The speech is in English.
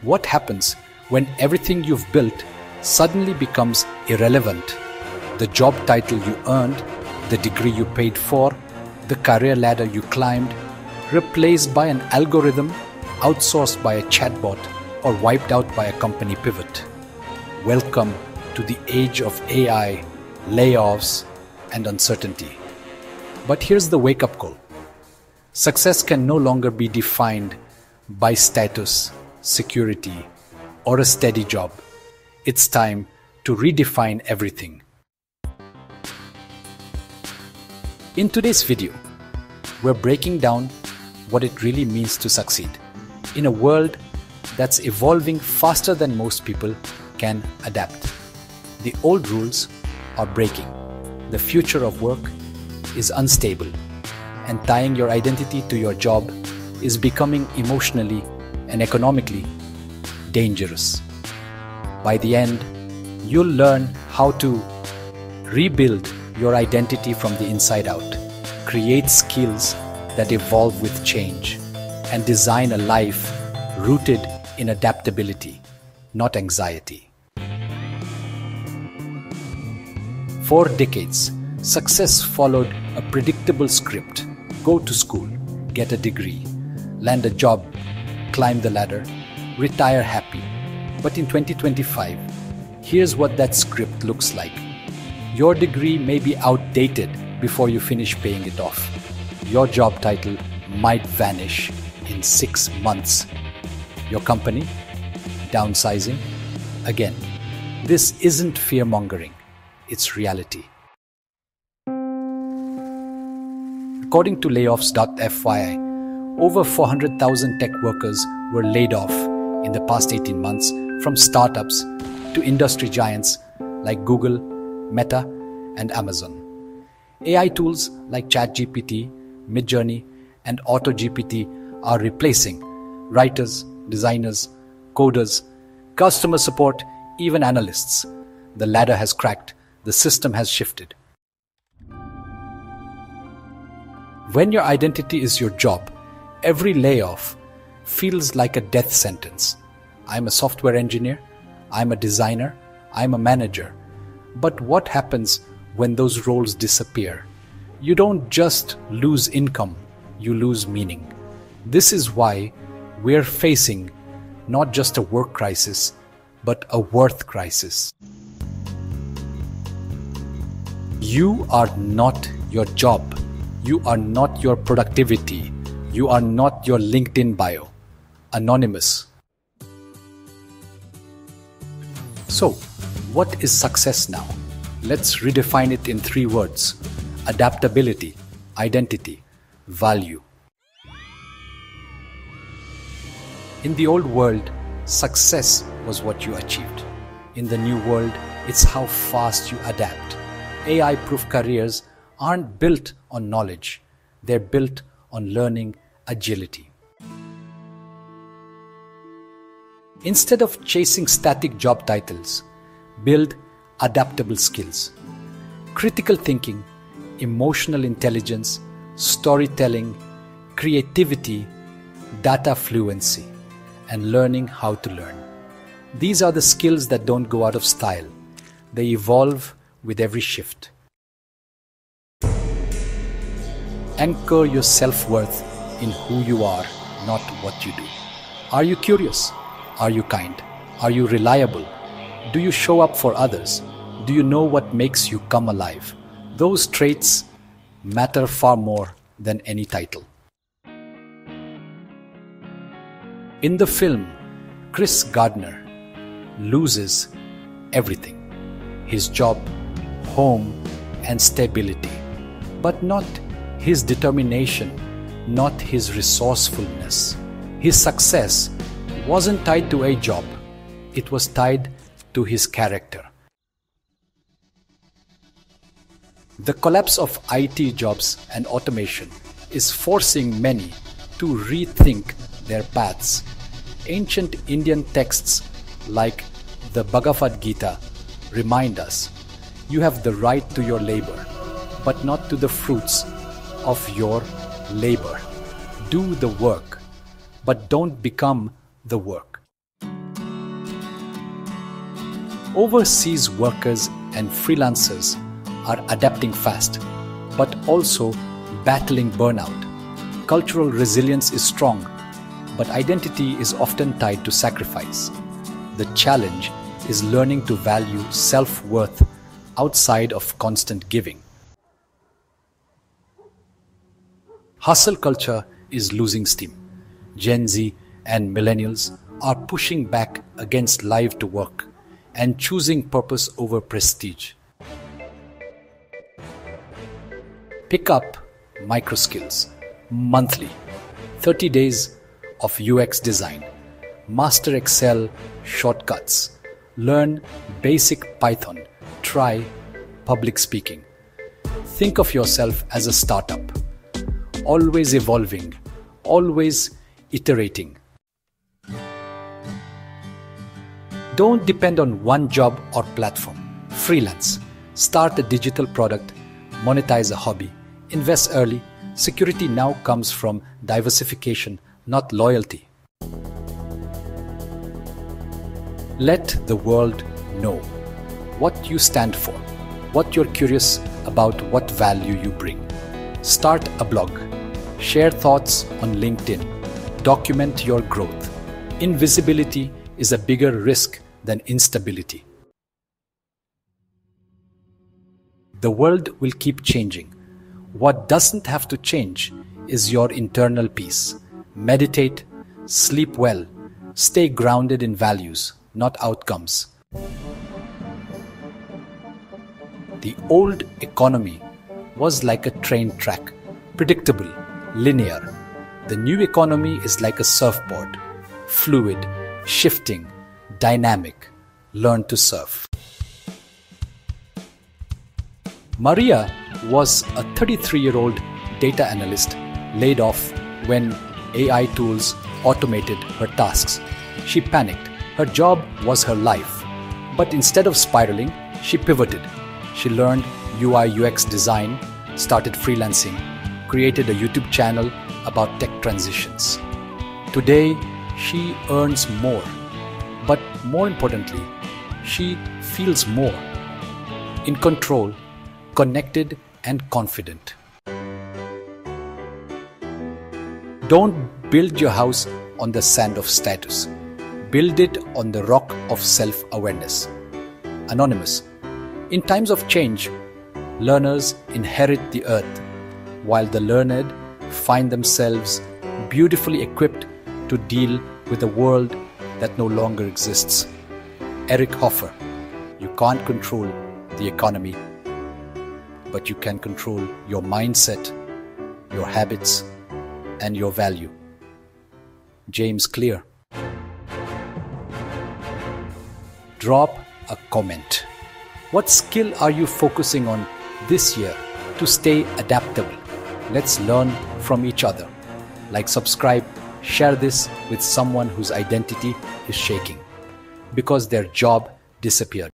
What happens when everything you've built suddenly becomes irrelevant? The job title you earned, the degree you paid for, the career ladder you climbed, replaced by an algorithm, outsourced by a chatbot, or wiped out by a company pivot. Welcome to the age of AI, layoffs, and uncertainty. But here's the wake-up call. Success can no longer be defined by status, security, or a steady job. It's time to redefine everything. In today's video, we're breaking down what it really means to succeed in a world that's evolving faster than most people can adapt. The old rules are breaking. The future of work is unstable, and tying your identity to your job is becoming emotionally and economically dangerous. By the end, you'll learn how to rebuild your identity from the inside out, create skills that evolve with change, and design a life rooted in adaptability, not anxiety. For decades, success followed a predictable script. Go to school, get a degree, land a job, climb the ladder, retire happy. But in 2025, here's what that script looks like. Your degree may be outdated before you finish paying it off. Your job title might vanish in 6 months. Your company downsizing. Again, this isn't fear-mongering, it's reality. According to Layoffs.fyi, over 400,000 tech workers were laid off in the past 18 months, from startups to industry giants like Google, Meta, and Amazon. AI tools like ChatGPT, Midjourney, and AutoGPT are replacing writers, designers, coders, customer support, even analysts. The ladder has cracked. The system has shifted. When your identity is your job, every layoff feels like a death sentence. I'm a software engineer, I'm a designer, I'm a manager. But what happens when those roles disappear? You don't just lose income, you lose meaning. This is why we're facing not just a work crisis, but a worth crisis. You are not your job. You are not your productivity. You are not your LinkedIn bio. Anonymous. So, what is success now? Let's redefine it in 3 words: adaptability, identity, value. In the old world, success was what you achieved. In the new world, it's how fast you adapt. AI-proof careers aren't built on knowledge. They're built on learning agility. Instead of chasing static job titles, build adaptable skills. Critical thinking, emotional intelligence, storytelling, creativity, data fluency, and learning how to learn. These are the skills that don't go out of style. They evolve with every shift. Anchor your self-worth in who you are, not what you do. Are you curious? Are you kind? Are you reliable? Do you show up for others? Do you know what makes you come alive? Those traits matter far more than any title. In the film, Chris Gardner loses everything: his job, home, and stability, but not his determination, not his resourcefulness. His success wasn't tied to a job, it was tied to his character. The collapse of IT jobs and automation is forcing many to rethink their paths. Ancient Indian texts like the Bhagavad Gita remind us, you have the right to your labor, but not to the fruits of your labor. Do the work, but don't become the work. Overseas workers and freelancers are adapting fast, but also battling burnout. Cultural resilience is strong, but identity is often tied to sacrifice. The challenge is learning to value self-worth outside of constant giving. Hustle culture is losing steam. Gen Z and millennials are pushing back against life to work and choosing purpose over prestige. Pick up micro skills monthly, 30 days of UX design, master Excel shortcuts, learn basic Python, try public speaking. Think of yourself as a startup, always evolving, always iterating. Don't depend on one job or platform. Freelance. Start a digital product, monetize a hobby, invest early. Security now comes from diversification, not loyalty. Let the world know what you stand for, what you're curious about, what value you bring. Start a blog. Share thoughts on LinkedIn. Document your growth. Invisibility is a bigger risk than instability. The world will keep changing. What doesn't have to change is your internal peace. Meditate, sleep well, stay grounded in values, not outcomes. The old economy was like a train track, predictable, linear. The new economy is like a surfboard, fluid, shifting, dynamic. Learn to surf. Maria was a 33-year-old data analyst laid off when AI tools automated her tasks. She panicked. Her job was her life. But instead of spiraling, she pivoted. She learned UI UX design, started freelancing, created a YouTube channel about tech transitions. Today, she earns more. But more importantly, she feels more. In control, connected and confident. Don't build your house on the sand of status. Build it on the rock of self-awareness. Anonymous. In times of change, learners inherit the earth, while the learned find themselves beautifully equipped to deal with a world that no longer exists. Eric Hoffer. You can't control the economy, but you can control your mindset, your habits, and your value. James Clear. Drop a comment. What skill are you focusing on this year to stay adaptable? Let's learn from each other. Like, subscribe, share this with someone whose identity is shaking because their job disappeared.